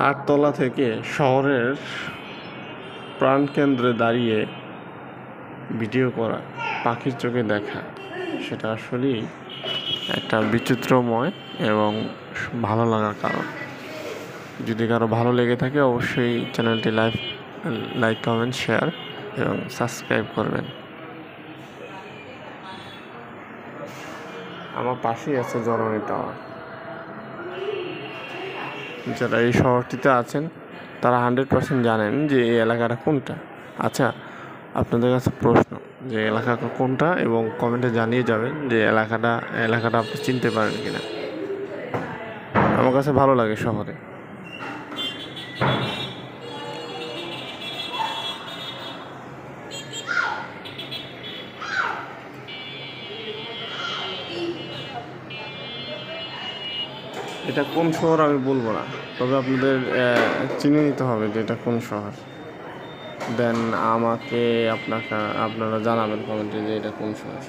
8 তলা থেকে শহরের প্রাণকেন্দ্রে দাঁড়িয়ে ভিডিও করা, পাখির চোখে দেখা, সেটা আসলেই একটা বিচিত্রময় এবং ভালো লাগার কারণ। যদি কারো ভালো লেগে থাকে অবশ্যই চ্যানেলটি লাইক কমেন্ট শেয়ার এবং সাবস্ক্রাইব করবেন। আমার পাশেই আছে জননী টাওয়ার। যারা এই শহরটিতে আছেন তারা 100% জানেন যে এই এলাকাটা কোনটা। আচ্ছা, আপনাদের কাছে প্রশ্ন যে এলাকা কোনটা, এবং কমেন্টে জানিয়ে যাবেন যে এলাকাটা আপনি চিনতে পারেন কিনা। আমার কাছে ভালো লাগে শহরে। এটা কোন শহর আমি বলবো না, তবে আপনাদের চিনে নিতে হবে যে এটা কোন শহর। দেন আপনারা জানাবেন কমেন্টে যে এটা কোন শহর।